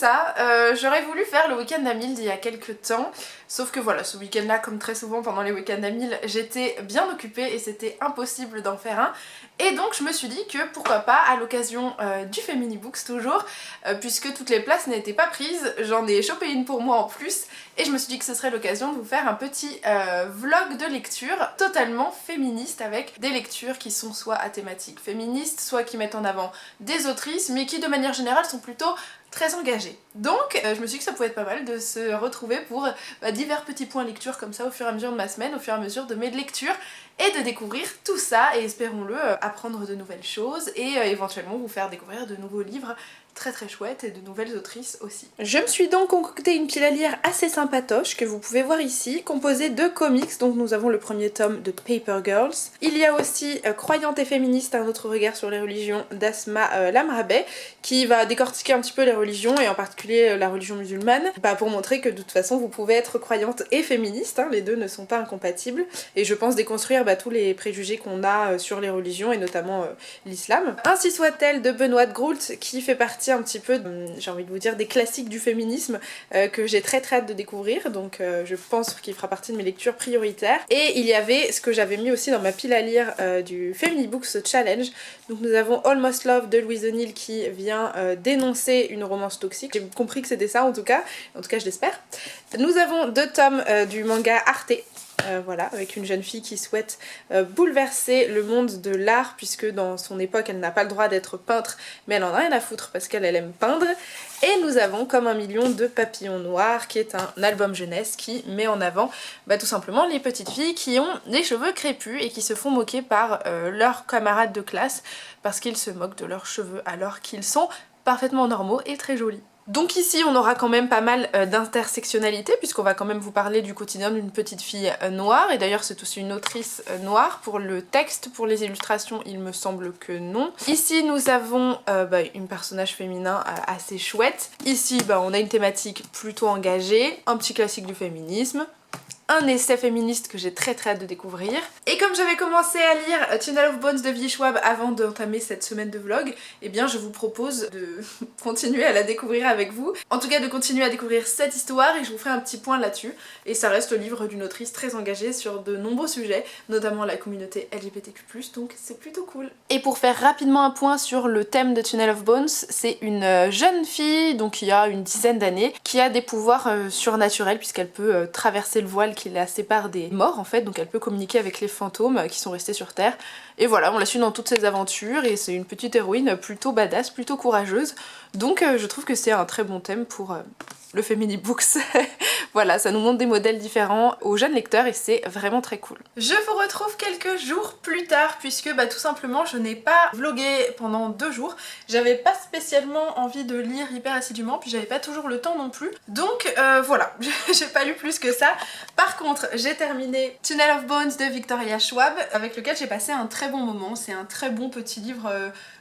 ça, j'aurais voulu faire le week-end d'Amil d'il y a quelques temps, sauf que voilà, ce week-end là, comme très souvent pendant les week-ends d'Amil, j'étais bien occupée et c'était impossible d'en faire un. Et donc je me suis dit que pourquoi pas, à l'occasion du Femini Books toujours, puisque toutes les places n'étaient pas prises, j'en ai chopé une pour moi en plus, et je me suis dit que ce serait l'occasion de vous faire un petit vlog de lecture totalement féministe, avec des lectures qui sont soit à thématique féministe, soit qui mettent en avant des autrices, mais qui de manière générale sont plutôt très engagées. Donc je me suis dit que ça pouvait être pas mal de se retrouver pour divers petits points lecture comme ça au fur et à mesure de ma semaine, au fur et à mesure de mes lectures, et de découvrir tout ça, et espérons-le, apprendre de nouvelles choses, et éventuellement vous faire découvrir de nouveaux livres très chouettes et de nouvelles autrices aussi. Je me suis donc concocté une pile à lire assez sympatoche que vous pouvez voir ici, composée de comics. Donc nous avons le premier tome de Paper Girls. Il y a aussi Croyante et féministe, un autre regard sur les religions d'Asma Lamrabe, qui va décortiquer un petit peu les religions et en particulier la religion musulmane, pour montrer que de toute façon vous pouvez être croyante et féministe, hein, les deux ne sont pas incompatibles, et je pense déconstruire tous les préjugés qu'on a sur les religions et notamment l'islam. Ainsi soit-elle de Benoît de Groult, qui fait partie un petit peu, j'ai envie de vous dire, des classiques du féminisme que j'ai très hâte de découvrir, donc je pense qu'il fera partie de mes lectures prioritaires. Et il y avait ce que j'avais mis aussi dans ma pile à lire du Femini Books Challenge, donc nous avons Almost Love de Louise O'Neill qui vient dénoncer une romance toxique, j'ai compris que c'était ça en tout cas je l'espère. Nous avons 2 tomes du manga Arte, voilà, avec une jeune fille qui souhaite bouleverser le monde de l'art, puisque dans son époque elle n'a pas le droit d'être peintre, mais elle en a rien à foutre parce qu'elle aime peindre. Et nous avons Comme un million de papillons noirs, qui est un album jeunesse qui met en avant tout simplement les petites filles qui ont des cheveux crépus et qui se font moquer par leurs camarades de classe parce qu'ils se moquent de leurs cheveux alors qu'ils sont parfaitement normaux et très jolis. Donc ici on aura quand même pas mal d'intersectionnalité, puisqu'on va quand même vous parler du quotidien d'une petite fille noire, et d'ailleurs c'est aussi une autrice noire. Pour le texte, pour les illustrations, il me semble que non. Ici nous avons une personnage féminin assez chouette. Ici on a une thématique plutôt engagée, un petit classique du féminisme, un essai féministe que j'ai très hâte de découvrir. Et comme j'avais commencé à lire Tunnel of Bones de V. Schwab avant d'entamer cette semaine de vlog, eh bien je vous propose de continuer à la découvrir avec vous. En tout cas de continuer à découvrir cette histoire, et je vous ferai un petit point là-dessus. Et ça reste le livre d'une autrice très engagée sur de nombreux sujets, notamment la communauté LGBTQ+, donc c'est plutôt cool. Et pour faire rapidement un point sur le thème de Tunnel of Bones, c'est une jeune fille, donc qui a une dizaine d'années, qui a des pouvoirs surnaturels, puisqu'elle peut traverser le voile qui la sépare des morts en fait, donc elle peut communiquer avec les fantômes qui sont restés sur Terre. Et voilà, on la suit dans toutes ses aventures, et c'est une petite héroïne plutôt badass, plutôt courageuse, donc je trouve que c'est un très bon thème pour le Femini Books. Voilà, ça nous montre des modèles différents aux jeunes lecteurs et c'est vraiment très cool. Je vous retrouve quelques jours plus tard, puisque tout simplement je n'ai pas vlogué pendant 2 jours. J'avais pas spécialement envie de lire hyper assidûment, puis j'avais pas toujours le temps non plus. Donc voilà, j'ai pas lu plus que ça. Par contre, j'ai terminé Tunnel of Bones de Victoria Schwab, avec lequel j'ai passé un très bon moment. C'est un très bon petit livre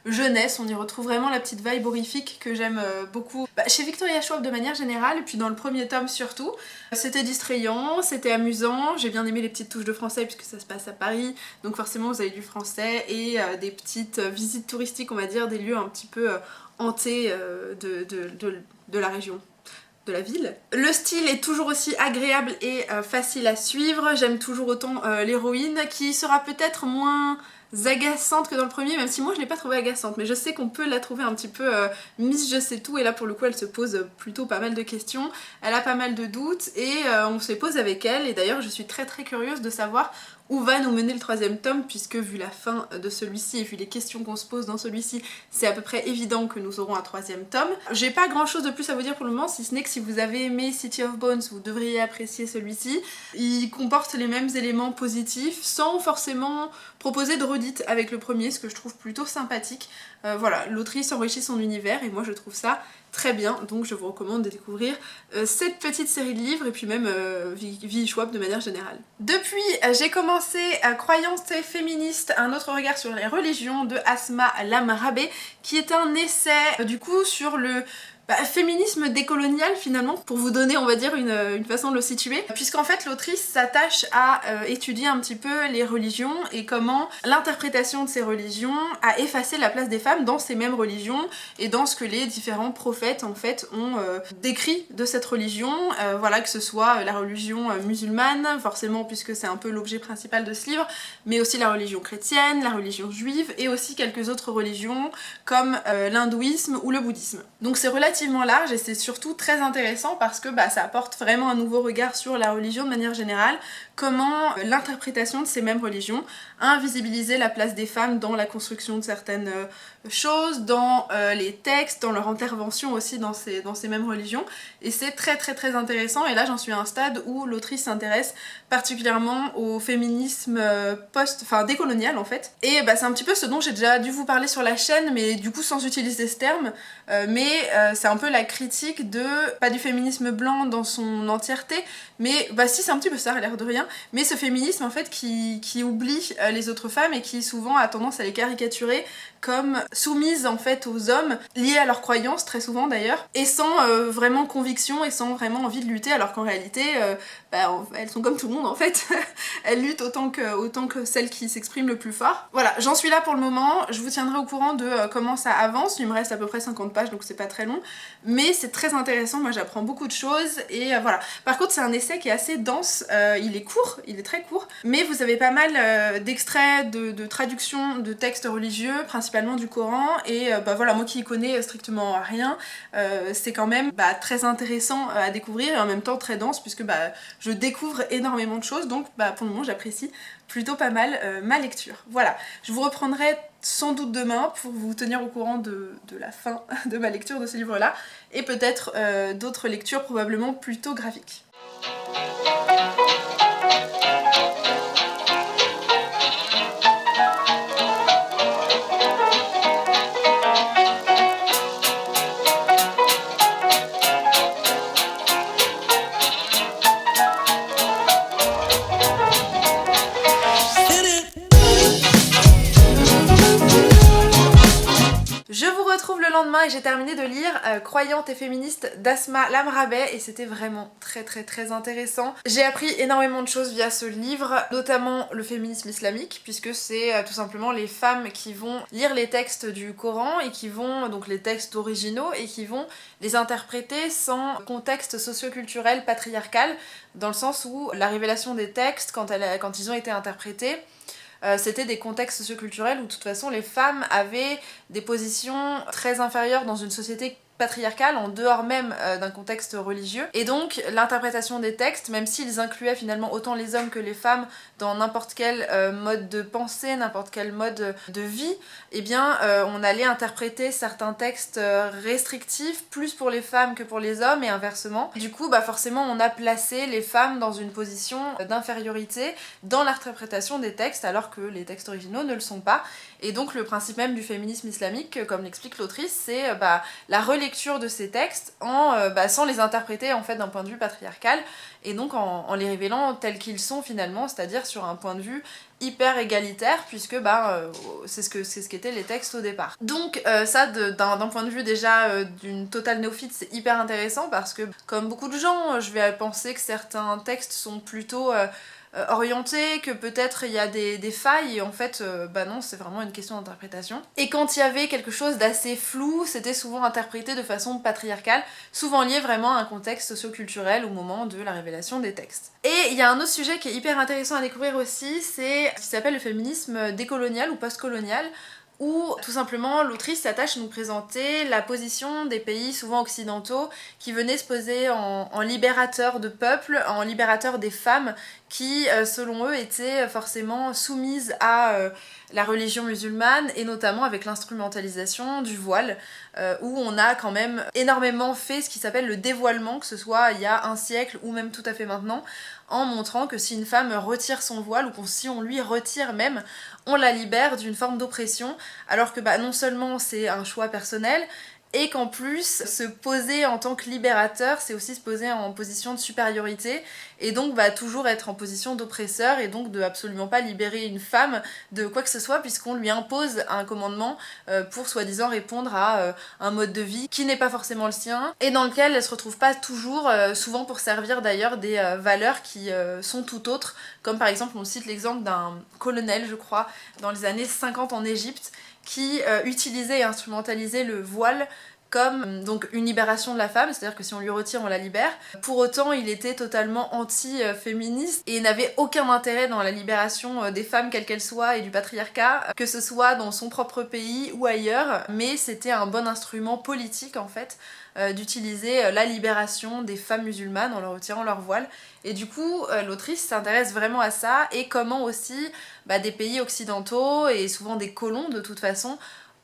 jeunesse, on y retrouve vraiment la petite vibe horrifique que j'aime beaucoup chez Victoria Schwab de manière générale, et puis dans le premier tome surtout. C'était distrayant, c'était amusant, j'ai bien aimé les petites touches de français puisque ça se passe à Paris, donc forcément vous avez du français et des petites visites touristiques, on va dire, des lieux un petit peu hantés de la région, de la ville. Le style est toujours aussi agréable et facile à suivre, j'aime toujours autant l'héroïne, qui sera peut-être moins agaçante que dans le premier, même si moi je l'ai pas trouvée agaçante, mais je sais qu'on peut la trouver un petit peu Miss je sais tout, et là pour le coup elle se pose plutôt pas mal de questions, elle a pas mal de doutes, et on se les pose avec elle, et d'ailleurs je suis très curieuse de savoir où va nous mener le 3e tome, puisque vu la fin de celui-ci et vu les questions qu'on se pose dans celui-ci, c'est à peu près évident que nous aurons un 3e tome. J'ai pas grand chose de plus à vous dire pour le moment, si ce n'est que si vous avez aimé City of Bones, vous devriez apprécier celui-ci. Il comporte les mêmes éléments positifs, sans forcément proposer de redites avec le premier, ce que je trouve plutôt sympathique. Voilà, l'autrice enrichit son univers, et moi je trouve ça très bien, donc je vous recommande de découvrir cette petite série de livres, et puis même V. Schwab de manière générale. Depuis, j'ai commencé Croyance et féministe, un autre regard sur les religions de Asma Lamrabe, qui est un essai du coup sur le Féminisme décolonial finalement, pour vous donner on va dire une façon de le situer, puisqu'en fait l'autrice s'attache à étudier un petit peu les religions et comment l'interprétation de ces religions a effacé la place des femmes dans ces mêmes religions et dans ce que les différents prophètes en fait ont décrit de cette religion, voilà, que ce soit la religion musulmane, forcément puisque c'est un peu l'objet principal de ce livre, mais aussi la religion chrétienne, la religion juive et aussi quelques autres religions comme l'hindouisme ou le bouddhisme. Donc c'est relativement large et c'est surtout très intéressant parce que ça apporte vraiment un nouveau regard sur la religion de manière générale, comment l'interprétation de ces mêmes religions a invisibilisé la place des femmes dans la construction de certaines choses, dans les textes, dans leur intervention aussi dans ces mêmes religions, et c'est très très très intéressant. Et là j'en suis à un stade où l'autrice s'intéresse particulièrement au féminisme décolonial en fait, et c'est un petit peu ce dont j'ai déjà dû vous parler sur la chaîne, mais du coup sans utiliser ce terme, c'est un peu la critique de, pas du féminisme blanc dans son entièreté, mais si c'est un petit peu ça à l'air de rien, mais ce féminisme en fait qui oublie les autres femmes et qui souvent a tendance à les caricaturer comme soumises en fait aux hommes, liées à leurs croyances très souvent d'ailleurs, et sans vraiment conviction et sans vraiment envie de lutter, alors qu'en réalité elles sont comme tout le monde en fait, elles luttent autant que celles qui s'expriment le plus fort. Voilà, j'en suis là pour le moment, je vous tiendrai au courant de comment ça avance, il me reste à peu près 50 pages donc c'est pas très long, mais c'est très intéressant, moi j'apprends beaucoup de choses et voilà. Par contre c'est un essai qui est assez dense, il est court, il est très court, mais vous avez pas mal d'extraits de traductions de textes religieux, principalement du Coran, et voilà, moi qui y connais strictement rien, c'est quand même très intéressant à découvrir et en même temps très dense puisque je découvre énormément de choses, donc pour le moment j'apprécie plutôt pas mal ma lecture. Voilà, je vous reprendrai sans doute demain pour vous tenir au courant de la fin de ma lecture de ce livre-là, et peut-être d'autres lectures probablement plutôt graphiques. Je vous retrouve le lendemain et j'ai terminé de lire Croyante et féministe d'Asma Lamrabet et c'était vraiment très très très intéressant. J'ai appris énormément de choses via ce livre, notamment le féminisme islamique, puisque c'est tout simplement les femmes qui vont lire les textes du Coran et qui vont, donc les textes originaux, et qui vont les interpréter sans contexte socio-culturel patriarcal, dans le sens où la révélation des textes, quand ils ont été interprétés, c'était des contextes socioculturels où de toute façon les femmes avaient des positions très inférieures dans une société patriarcale, en dehors même d'un contexte religieux, et donc l'interprétation des textes, même s'ils incluaient finalement autant les hommes que les femmes dans n'importe quel mode de pensée, n'importe quel mode de vie, on allait interpréter certains textes restrictifs plus pour les femmes que pour les hommes et inversement. Du coup forcément on a placé les femmes dans une position d'infériorité dans l'interprétation des textes alors que les textes originaux ne le sont pas, et donc le principe même du féminisme islamique, comme l'explique l'autrice, c'est la relecture de ces textes sans les interpréter en fait d'un point de vue patriarcal, et donc en les révélant tels qu'ils sont finalement, c'est-à-dire sur un point de vue hyper égalitaire, puisque c'est ce qu'étaient les textes au départ. Donc ça, d'un point de vue déjà d'une totale néophyte, c'est hyper intéressant parce que comme beaucoup de gens, je vais penser que certains textes sont plutôt orienté, que peut-être il y a des failles, et en fait non, c'est vraiment une question d'interprétation. Et quand il y avait quelque chose d'assez flou, c'était souvent interprété de façon patriarcale, souvent lié vraiment à un contexte socio-culturel au moment de la révélation des textes. Et il y a un autre sujet qui est hyper intéressant à découvrir aussi, c'est ce qui s'appelle le féminisme décolonial ou postcolonial, où tout simplement l'autrice s'attache à nous présenter la position des pays souvent occidentaux qui venaient se poser en libérateurs de peuples, en libérateurs des femmes qui selon eux étaient forcément soumises à la religion musulmane, et notamment avec l'instrumentalisation du voile, où on a quand même énormément fait ce qui s'appelle le dévoilement, que ce soit il y a un siècle ou même tout à fait maintenant, en montrant que si une femme retire son voile, ou si on lui retire même, on la libère d'une forme d'oppression, alors que non seulement c'est un choix personnel, et qu'en plus se poser en tant que libérateur c'est aussi se poser en position de supériorité et donc toujours être en position d'oppresseur et donc de absolument pas libérer une femme de quoi que ce soit puisqu'on lui impose un commandement pour soi-disant répondre à un mode de vie qui n'est pas forcément le sien et dans lequel elle se retrouve pas toujours, souvent pour servir d'ailleurs des valeurs qui sont tout autres, comme par exemple on cite l'exemple d'un colonel je crois dans les années 50 en Égypte qui utilisait et instrumentalisait le voile comme donc une libération de la femme, c'est-à-dire que si on lui retire, on la libère. Pour autant, il était totalement anti-féministe et n'avait aucun intérêt dans la libération des femmes, quelles qu'elles soient, et du patriarcat, que ce soit dans son propre pays ou ailleurs, mais c'était un bon instrument politique en fait d'utiliser la libération des femmes musulmanes en leur retirant leur voile. Et du coup, l'autrice s'intéresse vraiment à ça et comment aussi des pays occidentaux et souvent des colons de toute façon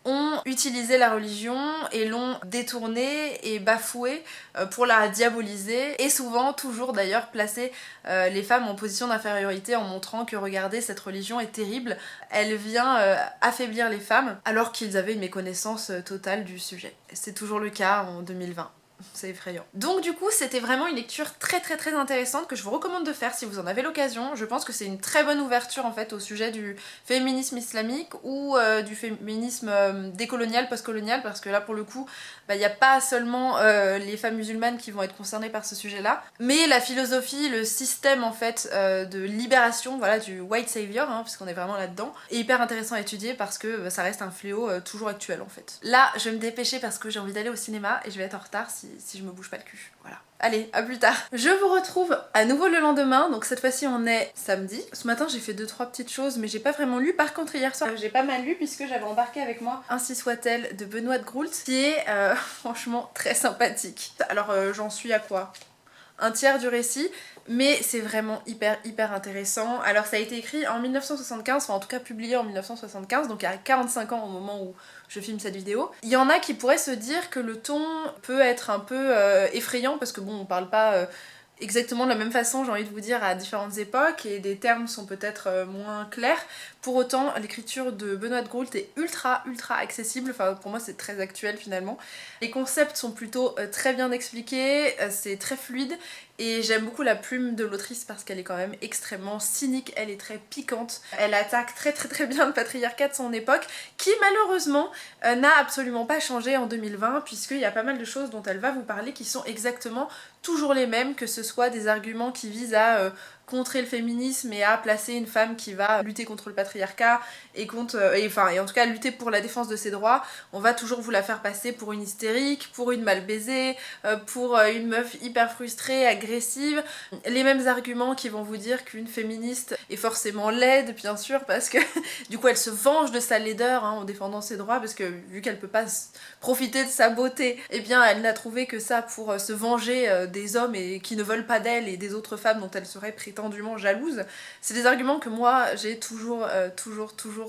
ont utilisé la religion et l'ont détournée et bafouée pour la diaboliser et souvent toujours d'ailleurs placer les femmes en position d'infériorité en montrant que regardez cette religion est terrible, elle vient affaiblir les femmes alors qu'ils avaient une méconnaissance totale du sujet. C'est toujours le cas en 2020. C'est effrayant. Donc du coup c'était vraiment une lecture très intéressante que je vous recommande de faire si vous en avez l'occasion. Je pense que c'est une très bonne ouverture en fait au sujet du féminisme islamique ou du féminisme décolonial, postcolonial, parce que là pour le coup il n'y a pas seulement les femmes musulmanes qui vont être concernées par ce sujet là, mais la philosophie, le système en fait de libération voilà, du white savior, puisqu'on est vraiment là-dedans, est hyper intéressant à étudier parce que ça reste un fléau toujours actuel en fait. Là je vais me dépêcher parce que j'ai envie d'aller au cinéma et je vais être en retard si je me bouge pas le cul, voilà. Allez, à plus tard. Je vous retrouve à nouveau le lendemain, donc cette fois-ci on est samedi. Ce matin j'ai fait 2-3 petites choses mais j'ai pas vraiment lu. Par contre hier soir j'ai pas mal lu puisque j'avais embarqué avec moi Ainsi soit-elle de Benoît de Groult qui est franchement très sympathique. Alors j'en suis à quoi ? Un tiers du récit, mais c'est vraiment hyper intéressant. Alors ça a été écrit en 1975, enfin en tout cas publié en 1975, donc il y a 45 ans au moment où je filme cette vidéo. Il y en a qui pourraient se dire que le ton peut être un peu effrayant parce que bon on parle pas exactement de la même façon, j'ai envie de vous dire, à différentes époques et des termes sont peut-être moins clairs. Pour autant, l'écriture de Benoît de Groult est ultra accessible, enfin pour moi c'est très actuel finalement. Les concepts sont plutôt très bien expliqués, c'est très fluide et j'aime beaucoup la plume de l'autrice parce qu'elle est quand même extrêmement cynique, elle est très piquante. Elle attaque très bien le patriarcat de son époque qui malheureusement n'a absolument pas changé en 2020 puisqu'il y a pas mal de choses dont elle va vous parler qui sont exactement toujours les mêmes, que ce soit des arguments qui visent à contrer le féminisme et à placer une femme qui va lutter contre le patriarcat et en tout cas lutter pour la défense de ses droits, on va toujours vous la faire passer pour une hystérique, pour une mal baisée, pour une meuf hyper frustrée, agressive. Les mêmes arguments qui vont vous dire qu'une féministe est forcément laide, bien sûr, parce que du coup elle se venge de sa laideur en défendant ses droits, parce que vu qu'elle peut pas profiter de sa beauté, eh bien elle n'a trouvé que ça pour se venger des hommes et qui ne veulent pas d'elle et des autres femmes dont elle serait prétendument jalouse. C'est des arguments que moi j'ai toujours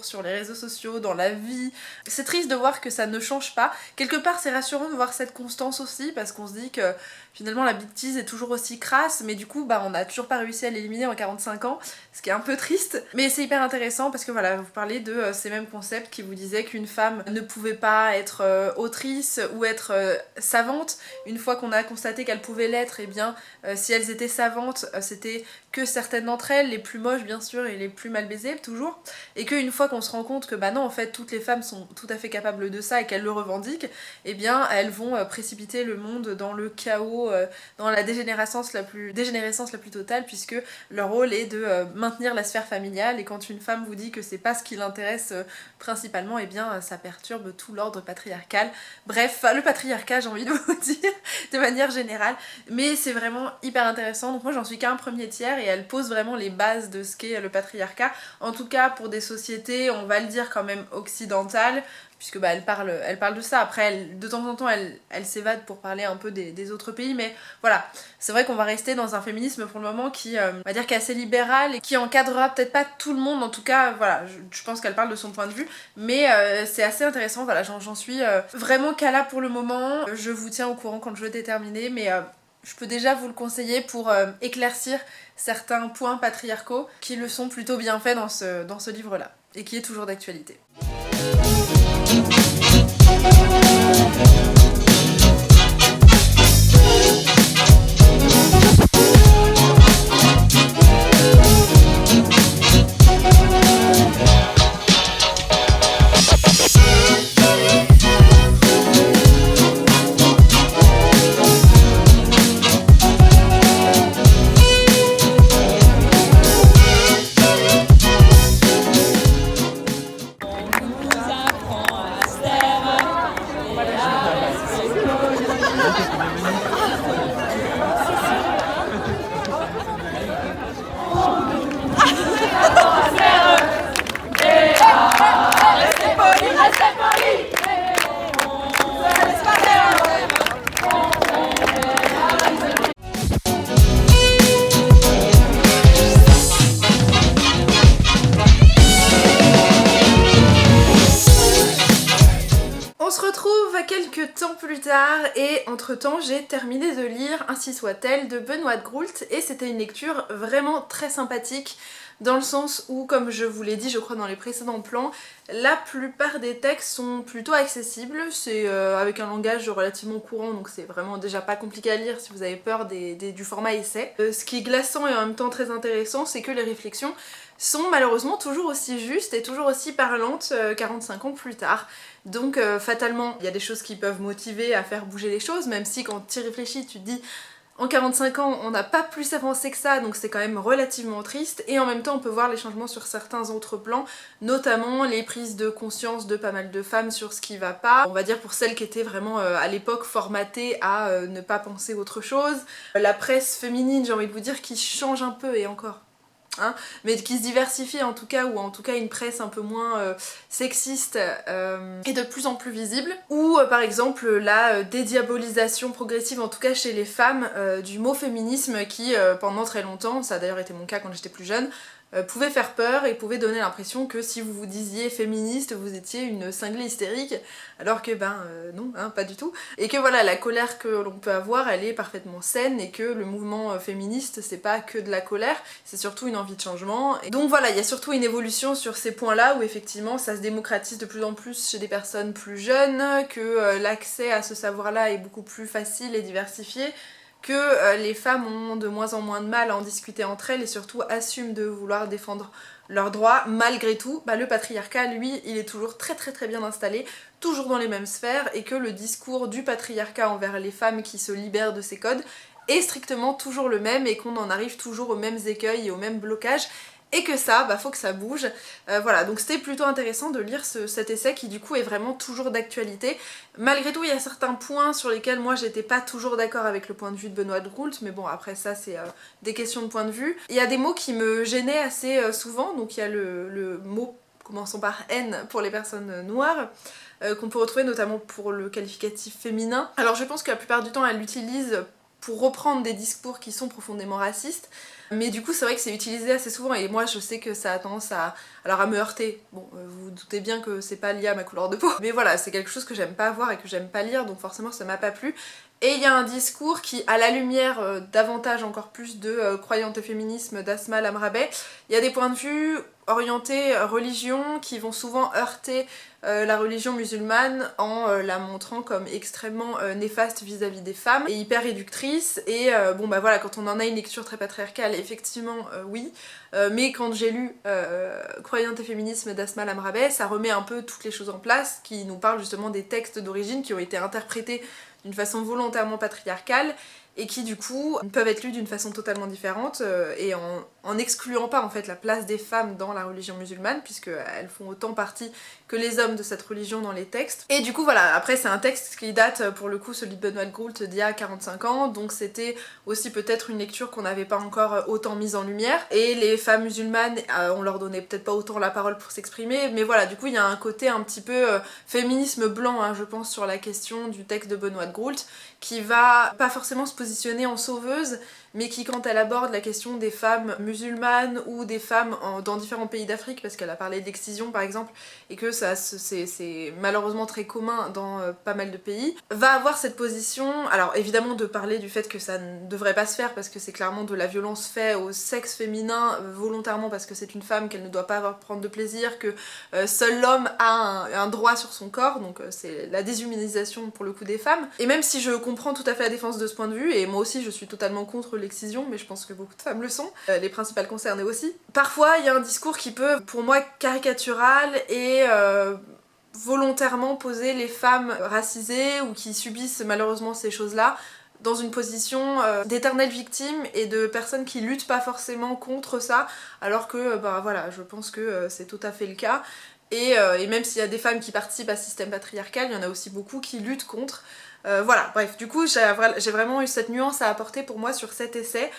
sur les réseaux sociaux, dans la vie. C'est triste de voir que ça ne change pas. Quelque part c'est rassurant de voir cette constance aussi parce qu'on se dit que finalement la bêtise est toujours aussi crasse, mais du coup on n'a toujours pas réussi à l'éliminer en 45 ans, ce qui est un peu triste. Mais c'est hyper intéressant parce que voilà, vous parlez de ces mêmes concepts qui vous disaient qu'une femme ne pouvait pas être autrice ou être savante. Une fois qu'on a constaté qu'elle pouvait l'être, et bien si elles étaient savantes, c'était que certaines d'entre elles, les plus moches bien sûr et les plus mal baisées toujours, et qu'une fois qu'on se rend compte que non en fait toutes les femmes sont tout à fait capables de ça et qu'elles le revendiquent, et bien elles vont précipiter le monde dans le chaos, dans la dégénérescence la plus totale, puisque leur rôle est de maintenir la sphère familiale, et quand une femme vous dit que c'est pas ce qui l'intéresse principalement, et bien ça perturbe tout l'ordre patriarcal. Bref, le patriarcat j'ai envie de vous dire de manière générale, mais c'est vraiment hyper intéressant. Donc moi j'en suis qu'à un premier tiers et elle pose vraiment les bases de ce qu'est le patriarcat, en tout cas pour des sociétés, on va le dire quand même occidentales, puisque elle parle de ça. Après de temps en temps elle s'évade pour parler un peu des autres pays, mais voilà, c'est vrai qu'on va rester dans un féminisme pour le moment qui on va dire qui est assez libéral et qui encadrera peut-être pas tout le monde, en tout cas voilà, je pense qu'elle parle de son point de vue, mais c'est assez intéressant. Voilà, j'en suis vraiment qu'à là pour le moment. Je vous tiens au courant quand je vais terminer, mais je peux déjà vous le conseiller pour éclaircir certains points patriarcaux qui le sont plutôt bien faits dans ce livre-là, et qui est toujours d'actualité. plus tard et entre temps j'ai terminé de lire Ainsi soit-elle de Benoît de Groult et c'était une lecture vraiment très sympathique dans le sens où, comme je vous l'ai dit je crois dans les précédents plans, la plupart des textes sont plutôt accessibles, c'est avec un langage relativement courant donc c'est vraiment déjà pas compliqué à lire si vous avez peur du format essai. Ce qui est glaçant et en même temps très intéressant c'est que les réflexions sont malheureusement toujours aussi justes et toujours aussi parlantes 45 ans plus tard. Donc fatalement, il y a des choses qui peuvent motiver à faire bouger les choses, même si quand tu y réfléchis, tu te dis en 45 ans, on n'a pas plus avancé que ça, donc c'est quand même relativement triste, et en même temps on peut voir les changements sur certains autres plans, notamment les prises de conscience de pas mal de femmes sur ce qui va pas, on va dire pour celles qui étaient vraiment à l'époque formatées à ne pas penser autre chose, la presse féminine, j'ai envie de vous dire, qui change un peu, et encore. Hein, mais qui se diversifie en tout cas, ou en tout cas une presse un peu moins sexiste et de plus en plus visible, ou par exemple la dédiabolisation progressive, en tout cas chez les femmes, du mot féminisme qui pendant très longtemps, ça a d'ailleurs été mon cas quand j'étais plus jeune, pouvait faire peur et pouvait donner l'impression que si vous vous disiez féministe, vous étiez une cinglée hystérique, alors que non, hein, pas du tout. Et que voilà, la colère que l'on peut avoir, elle est parfaitement saine et que le mouvement féministe, c'est pas que de la colère, c'est surtout une envie de changement. Et donc voilà, il y a surtout une évolution sur ces points-là où effectivement ça se démocratise de plus en plus chez des personnes plus jeunes, que l'accès à ce savoir-là est beaucoup plus facile et diversifié, que les femmes ont de moins en moins de mal à en discuter entre elles et surtout assument de vouloir défendre leurs droits. Malgré tout, le patriarcat, lui, il est toujours très bien installé, toujours dans les mêmes sphères, et que le discours du patriarcat envers les femmes qui se libèrent de ces codes est strictement toujours le même et qu'on en arrive toujours aux mêmes écueils et aux mêmes blocages. Et que ça, faut que ça bouge. Voilà, donc c'était plutôt intéressant de lire cet essai qui du coup est vraiment toujours d'actualité. Malgré tout, il y a certains points sur lesquels moi j'étais pas toujours d'accord avec le point de vue de Benoît de Groult, mais bon après ça c'est des questions de point de vue. Il y a des mots qui me gênaient assez souvent, donc il y a le mot commençant par N pour les personnes noires, qu'on peut retrouver notamment pour le qualificatif féminin. Alors je pense que la plupart du temps elle l'utilise pour reprendre des discours qui sont profondément racistes, mais du coup c'est vrai que c'est utilisé assez souvent et moi je sais que ça a tendance à me heurter. Bon, vous vous doutez bien que c'est pas lié à ma couleur de peau, mais voilà, c'est quelque chose que j'aime pas voir et que j'aime pas lire, donc forcément ça m'a pas plu. Et il y a un discours qui, à la lumière davantage encore plus de croyante et féminisme d'Asma Lamrabet, il y a des points de vue orientés religion qui vont souvent heurter la religion musulmane en la montrant comme extrêmement néfaste vis-à-vis des femmes et hyper réductrice. Et voilà, quand on en a une lecture très patriarcale, effectivement oui, mais quand j'ai lu Croyante et féminisme d'Asma Lamrabet, ça remet un peu toutes les choses en place, qui nous parle justement des textes d'origine qui ont été interprétés d'une façon volontairement patriarcale et qui du coup peuvent être lus d'une façon totalement différente et en excluant pas en fait la place des femmes dans la religion musulmane, puisqu'elles font autant partie que les hommes de cette religion dans les textes. Et du coup voilà, après c'est un texte qui date pour le coup, celui de Benoît de Groult, d'il y a 45 ans, donc c'était aussi peut-être une lecture qu'on n'avait pas encore autant mise en lumière, et les femmes musulmanes, on leur donnait peut-être pas autant la parole pour s'exprimer, mais voilà, du coup il y a un côté un petit peu féminisme blanc, hein, je pense, sur la question du texte de Benoît de Groult, qui va pas forcément se positionner en sauveuse, mais qui quand elle aborde la question des femmes musulmanes ou des femmes dans différents pays d'Afrique, parce qu'elle a parlé d'excision par exemple, et que ça c'est malheureusement très commun dans pas mal de pays, va avoir cette position, alors évidemment de parler du fait que ça ne devrait pas se faire parce que c'est clairement de la violence faite au sexe féminin volontairement parce que c'est une femme, qu'elle ne doit pas prendre de plaisir, que seul l'homme a un droit sur son corps, donc c'est la déshumanisation pour le coup des femmes. Et même si je comprends tout à fait la défense de ce point de vue, et moi aussi je suis totalement contre l'excision, mais je pense que beaucoup de femmes le sont, les principales concernées aussi, parfois il y a un discours qui peut, pour moi, caricatural et volontairement poser les femmes racisées ou qui subissent malheureusement ces choses-là dans une position d'éternelles victimes et de personnes qui luttent pas forcément contre ça, alors que voilà, je pense que c'est tout à fait le cas. Et même s'il y a des femmes qui participent à ce système patriarcal, il y en a aussi beaucoup qui luttent contre. Voilà, bref, du coup j'ai vraiment eu cette nuance à apporter pour moi sur cet essai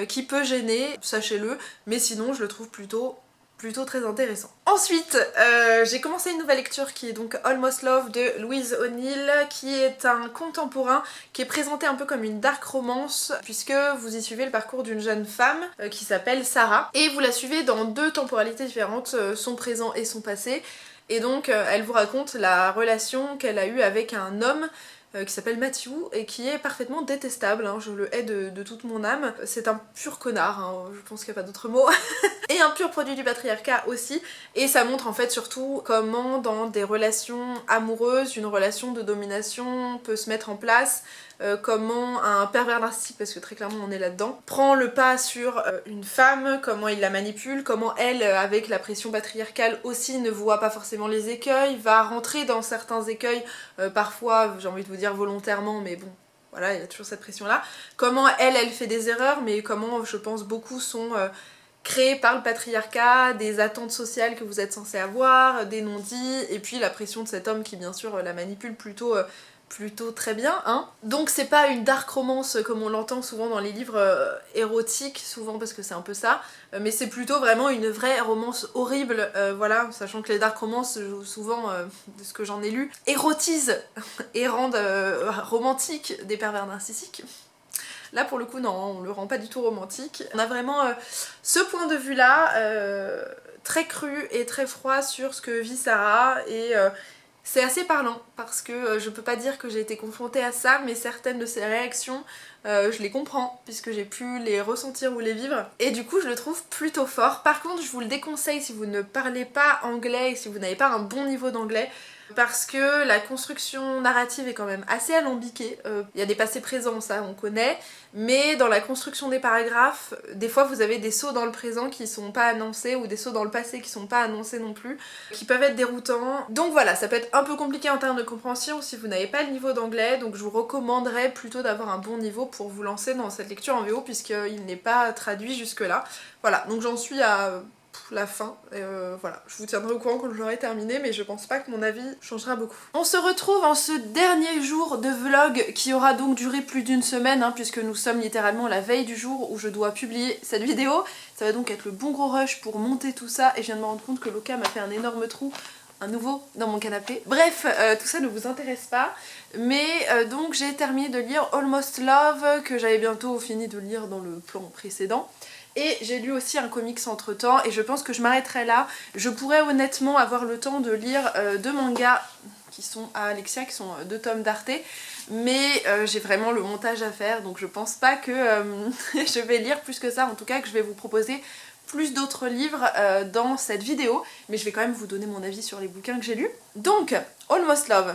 qui peut gêner, sachez-le, mais sinon je le trouve plutôt très intéressant. Ensuite, j'ai commencé une nouvelle lecture qui est donc Almost Love de Louise O'Neill, qui est un contemporain qui est présenté un peu comme une dark romance, puisque vous y suivez le parcours d'une jeune femme qui s'appelle Sarah, et vous la suivez dans deux temporalités différentes, son présent et son passé, et donc elle vous raconte la relation qu'elle a eue avec un homme qui s'appelle Matthew et qui est parfaitement détestable, hein, je le hais de toute mon âme. C'est un pur connard, hein, je pense qu'il n'y a pas d'autre mot. Et un pur produit du patriarcat aussi, et ça montre en fait surtout comment dans des relations amoureuses, une relation de domination peut se mettre en place, comment un pervers narcissique, parce que très clairement on est là-dedans, prend le pas sur une femme, comment il la manipule, comment elle, avec la pression patriarcale aussi, ne voit pas forcément les écueils, va rentrer dans certains écueils, parfois j'ai envie de vous dire volontairement, mais bon, voilà, il y a toujours cette pression-là. Comment elle fait des erreurs, mais comment je pense beaucoup sont créées par le patriarcat, des attentes sociales que vous êtes censé avoir, des non-dits, et puis la pression de cet homme qui bien sûr la manipule plutôt très bien, hein. Donc c'est pas une dark romance comme on l'entend souvent dans les livres érotiques, souvent parce que c'est un peu ça, mais c'est plutôt vraiment une vraie romance horrible, voilà, sachant que les dark romances, souvent, de ce que j'en ai lu, érotisent et rendent romantiques des pervers narcissiques. Là pour le coup non, on le rend pas du tout romantique. On a vraiment ce point de vue là, très cru et très froid sur ce que vit Sarah, et c'est assez parlant parce que je peux pas dire que j'ai été confrontée à ça, mais certaines de ses réactions, je les comprends puisque j'ai pu les ressentir ou les vivre, et du coup je le trouve plutôt fort. Par contre je vous le déconseille si vous ne parlez pas anglais et si vous n'avez pas un bon niveau d'anglais, parce que la construction narrative est quand même assez alambiquée. Il y a des passés présents, ça on connaît, mais dans la construction des paragraphes, des fois vous avez des sauts dans le présent qui sont pas annoncés, ou des sauts dans le passé qui sont pas annoncés non plus, qui peuvent être déroutants. Donc voilà, ça peut être un peu compliqué en termes de compréhension si vous n'avez pas le niveau d'anglais, donc je vous recommanderais plutôt d'avoir un bon niveau pour vous lancer dans cette lecture en VO, puisqu'il n'est pas traduit jusque là. Voilà, donc j'en suis à la fin, voilà, je vous tiendrai au courant quand je l'aurai terminé, mais je pense pas que mon avis changera beaucoup. On se retrouve en ce dernier jour de vlog qui aura donc duré plus d'une semaine, hein, puisque nous sommes littéralement la veille du jour où je dois publier cette vidéo. Ça va donc être le bon gros rush pour monter tout ça, et je viens de me rendre compte que Loka m'a fait un énorme trou, un nouveau, dans mon canapé. Bref, tout ça ne vous intéresse pas, mais donc j'ai terminé de lire Almost Love, que j'avais bientôt fini de lire dans le plan précédent. Et j'ai lu aussi un comics entre temps, et je pense que je m'arrêterai là. Je pourrais honnêtement avoir le temps de lire deux mangas qui sont à Alexia, qui sont 2 tomes d'Arte, mais j'ai vraiment le montage à faire, donc je pense pas que je vais lire plus que ça, en tout cas que je vais vous proposer plus d'autres livres dans cette vidéo, mais je vais quand même vous donner mon avis sur les bouquins que j'ai lus. Donc, Almost Love.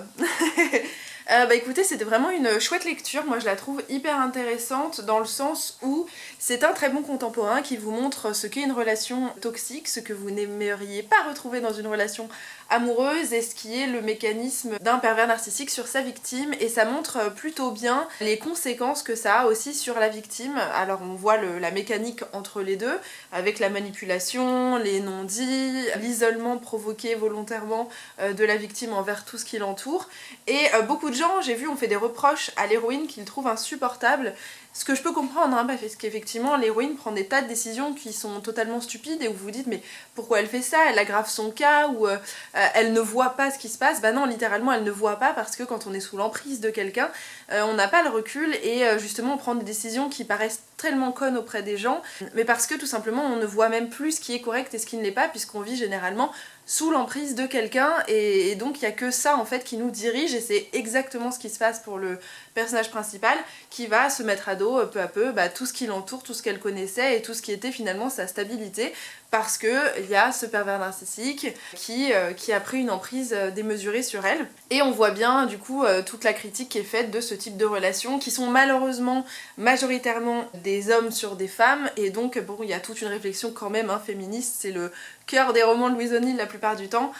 Bah écoutez, c'était vraiment une chouette lecture, moi je la trouve hyper intéressante dans le sens où c'est un très bon contemporain qui vous montre ce qu'est une relation toxique, ce que vous n'aimeriez pas retrouver dans une relation amoureuse, et ce qui est le mécanisme d'un pervers narcissique sur sa victime, et ça montre plutôt bien les conséquences que ça a aussi sur la victime. Alors on voit la mécanique entre les deux, avec la manipulation, les non-dits, l'isolement provoqué volontairement de la victime envers tout ce qui l'entoure, et beaucoup de gens, j'ai vu, ont fait des reproches à l'héroïne qu'ils trouvent insupportables. Ce que je peux comprendre, hein, parce qu'effectivement l'héroïne prend des tas de décisions qui sont totalement stupides, et où vous vous dites mais pourquoi elle fait ça, elle aggrave son cas, ou elle ne voit pas ce qui se passe. Bah non, littéralement elle ne voit pas, parce que quand on est sous l'emprise de quelqu'un, on n'a pas le recul, et justement on prend des décisions qui paraissent tellement connes auprès des gens, mais parce que tout simplement on ne voit même plus ce qui est correct et ce qui ne l'est pas, puisqu'on vit généralement sous l'emprise de quelqu'un, et donc il n'y a que ça en fait qui nous dirige, et c'est exactement ce qui se passe pour le personnage principal, qui va se mettre à dos peu à peu tout ce qui l'entoure, tout ce qu'elle connaissait et tout ce qui était finalement sa stabilité, parce que il y a ce pervers narcissique qui a pris une emprise démesurée sur elle. Et on voit bien du coup toute la critique qui est faite de ce type de relations, qui sont malheureusement majoritairement des hommes sur des femmes, et donc bon, il y a toute une réflexion quand même féministe, c'est le cœur des romans de Louise O'Neill la plupart du temps,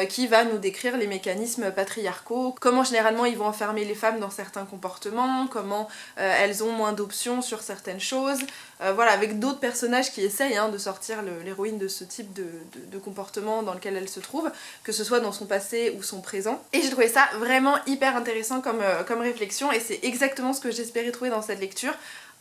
qui va nous décrire les mécanismes patriarcaux, comment généralement ils vont enfermer les femmes dans certains comportements, comment elles ont moins d'options sur certaines choses, voilà, avec d'autres personnages qui essayent de sortir l'héroïne de ce type de comportement dans lequel elle se trouve, que ce soit dans son passé ou son présent. Et j'ai trouvé ça vraiment hyper intéressant comme réflexion, et c'est exactement ce que j'espérais trouver dans cette lecture.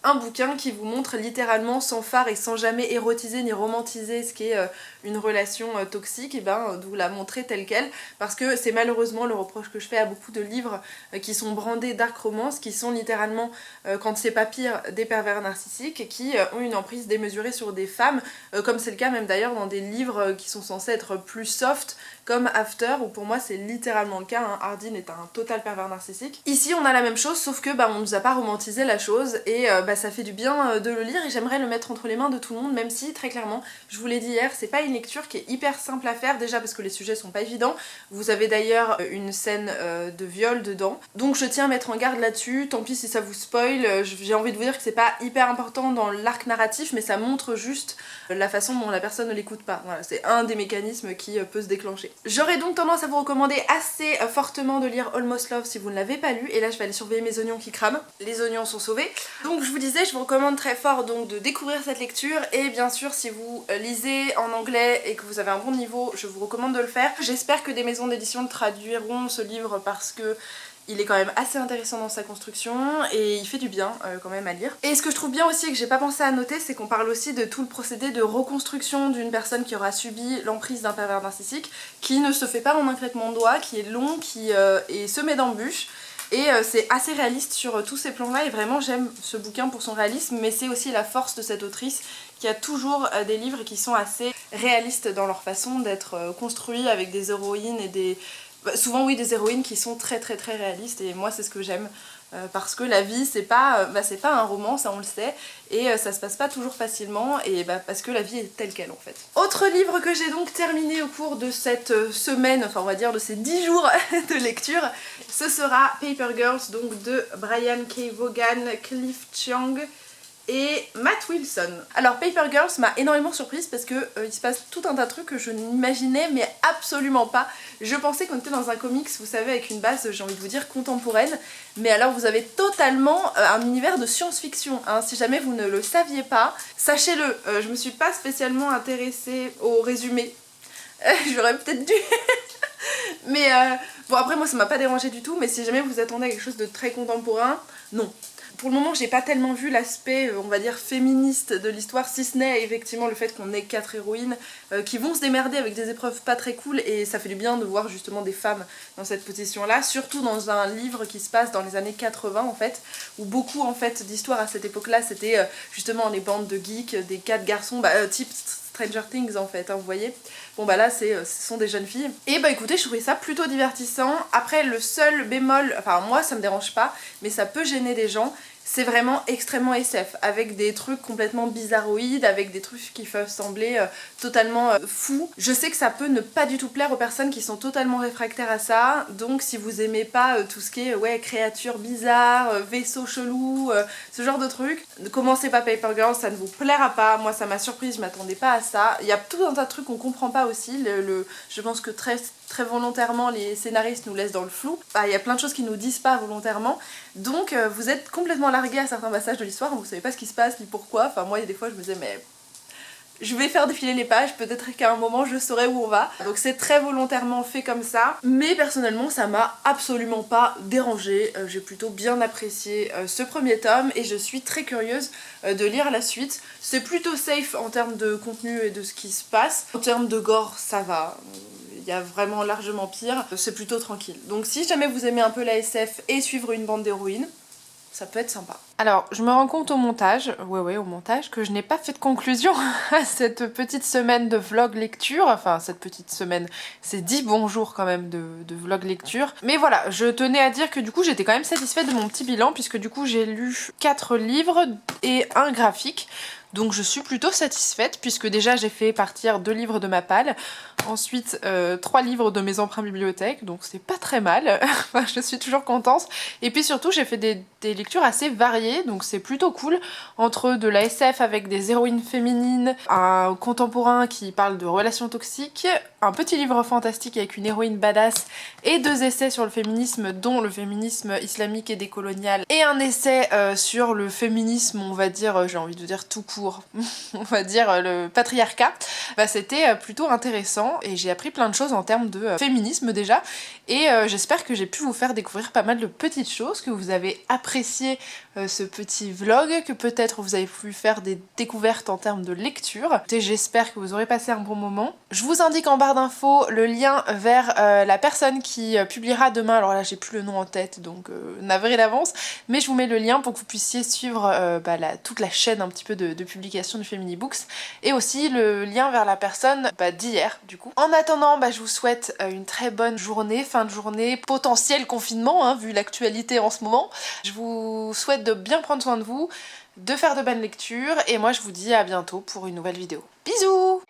un bouquin qui vous montre littéralement sans phare et sans jamais érotiser ni romantiser ce qu'est une relation toxique, et ben de vous la montrer telle qu'elle, parce que c'est malheureusement le reproche que je fais à beaucoup de livres qui sont brandés dark romance, qui sont littéralement, quand c'est pas pire, des pervers narcissiques qui ont une emprise démesurée sur des femmes, comme c'est le cas même d'ailleurs dans des livres qui sont censés être plus soft, comme After, où pour moi c'est littéralement le cas, hein. Hardin est un total pervers narcissique. Ici on a la même chose, sauf que on nous a pas romantisé la chose, et ça fait du bien de le lire, et j'aimerais le mettre entre les mains de tout le monde, même si très clairement, je vous l'ai dit hier, c'est pas une lecture qui est hyper simple à faire, déjà parce que les sujets sont pas évidents. Vous avez d'ailleurs une scène de viol dedans, donc je tiens à mettre en garde là-dessus, tant pis si ça vous spoil, j'ai envie de vous dire que c'est pas hyper important dans l'arc narratif, mais ça montre juste la façon dont la personne ne l'écoute pas. Voilà, c'est un des mécanismes qui peut se déclencher. J'aurais donc tendance à vous recommander assez fortement de lire Almost Love si vous ne l'avez pas lu, et là je vais aller surveiller mes oignons qui crament. Les oignons sont sauvés. Donc je vous disais, je vous recommande très fort donc de découvrir cette lecture, et bien sûr si vous lisez en anglais et que vous avez un bon niveau, je vous recommande de le faire. J'espère que des maisons d'édition le traduiront ce livre, parce que il est quand même assez intéressant dans sa construction et il fait du bien quand même à lire. Et ce que je trouve bien aussi et que j'ai pas pensé à noter, c'est qu'on parle aussi de tout le procédé de reconstruction d'une personne qui aura subi l'emprise d'un pervers narcissique, qui ne se fait pas en un claquement de doigts, qui est long, qui est semé d'embûches. Et c'est assez réaliste sur tous ces plans-là, et vraiment j'aime ce bouquin pour son réalisme, mais c'est aussi la force de cette autrice qui a toujours des livres qui sont assez réalistes dans leur façon d'être construits, avec des héroïnes et des... souvent oui, des héroïnes qui sont très réalistes, et moi c'est ce que j'aime, parce que la vie c'est pas un roman, ça on le sait, et ça se passe pas toujours facilement, et parce que la vie est telle qu'elle en fait. Autre livre que j'ai donc terminé au cours de cette semaine, enfin on va dire de ces 10 jours de lecture, ce sera Paper Girls, donc de Brian K. Vaughan, Cliff Chiang et Matt Wilson. Alors Paper Girls m'a énormément surprise parce que il se passe tout un tas de trucs que je n'imaginais mais absolument pas. Je pensais qu'on était dans un comics, vous savez, avec une base, j'ai envie de vous dire, contemporaine, mais alors vous avez totalement un univers de science-fiction, hein. Si jamais vous ne le saviez pas, sachez-le, je me suis pas spécialement intéressée au résumé, j'aurais peut-être dû mais bon après moi ça m'a pas dérangé du tout, mais si jamais vous attendez à quelque chose de très contemporain, non. Pour le moment j'ai pas tellement vu l'aspect on va dire féministe de l'histoire, si ce n'est effectivement le fait qu'on ait 4 héroïnes qui vont se démerder avec des épreuves pas très cool, et ça fait du bien de voir justement des femmes dans cette position là, surtout dans un livre qui se passe dans les années 80 en fait, où beaucoup en fait d'histoires à cette époque là c'était justement les bandes de geeks, des 4 garçons, type Stranger Things en fait, hein, vous voyez. Bon là ce sont des jeunes filles. Et écoutez, je trouvais ça plutôt divertissant. Après le seul bémol, enfin moi ça me dérange pas, mais ça peut gêner des gens, c'est vraiment extrêmement SF, avec des trucs complètement bizarroïdes, avec des trucs qui peuvent sembler totalement fous. Je sais que ça peut ne pas du tout plaire aux personnes qui sont totalement réfractaires à ça, donc si vous aimez pas tout ce qui est créatures bizarres, vaisseaux chelous, ce genre de trucs, ne commencez pas Paper Girls, ça ne vous plaira pas. Moi ça m'a surprise, je m'attendais pas à ça. Il y a tout un tas de trucs qu'on comprend pas aussi, je pense que très volontairement les scénaristes nous laissent dans le flou. Il y a plein de choses qu'ils nous disent pas volontairement, donc vous êtes complètement largué à certains passages de l'histoire, vous savez pas ce qui se passe ni pourquoi. Enfin moi il y a des fois je me disais mais je vais faire défiler les pages, peut-être qu'à un moment je saurai où on va. Donc c'est très volontairement fait comme ça, mais personnellement ça m'a absolument pas dérangé. J'ai plutôt bien apprécié ce premier tome, et je suis très curieuse de lire la suite. C'est plutôt safe en termes de contenu et de ce qui se passe. En termes de gore ça va, il y a vraiment largement pire, c'est plutôt tranquille. Donc si jamais vous aimez un peu la SF et suivre une bande d'héroïnes, ça peut être sympa. Alors, je me rends compte au montage, au montage, que je n'ai pas fait de conclusion à cette petite semaine de vlog lecture. Enfin, cette petite semaine, c'est 10 bons jours quand même de vlog lecture. Mais voilà, je tenais à dire que du coup, j'étais quand même satisfaite de mon petit bilan, puisque du coup, j'ai lu 4 livres et un graphique. Donc je suis plutôt satisfaite, puisque déjà j'ai fait partir 2 livres de ma palle, ensuite 3 livres de mes emprunts bibliothèques, donc c'est pas très mal. Enfin, je suis toujours contente. Et puis surtout j'ai fait des lectures assez variées, donc c'est plutôt cool, entre de la SF avec des héroïnes féminines, un contemporain qui parle de relations toxiques, un petit livre fantastique avec une héroïne badass, et 2 essais sur le féminisme, dont le féminisme islamique et décolonial, et un essai sur le féminisme, on va dire, j'ai envie de dire tout court, on va dire le patriarcat. C'était plutôt intéressant, et j'ai appris plein de choses en termes de féminisme déjà, et j'espère que j'ai pu vous faire découvrir pas mal de petites choses que vous avez appris apprécié ce petit vlog, que peut-être vous avez pu faire des découvertes en termes de lecture. Et j'espère que vous aurez passé un bon moment. Je vous indique en barre d'infos le lien vers la personne qui publiera demain. Alors là j'ai plus le nom en tête donc navré d'avance, mais je vous mets le lien pour que vous puissiez suivre toute la chaîne un petit peu de publication du Femini Books, et aussi le lien vers la personne d'hier du coup. En attendant, je vous souhaite une très bonne journée, fin de journée, potentiel confinement hein, vu l'actualité en ce moment. Je vous souhaite de bien prendre soin de vous, de faire de bonnes lectures, et moi je vous dis à bientôt pour une nouvelle vidéo. Bisous!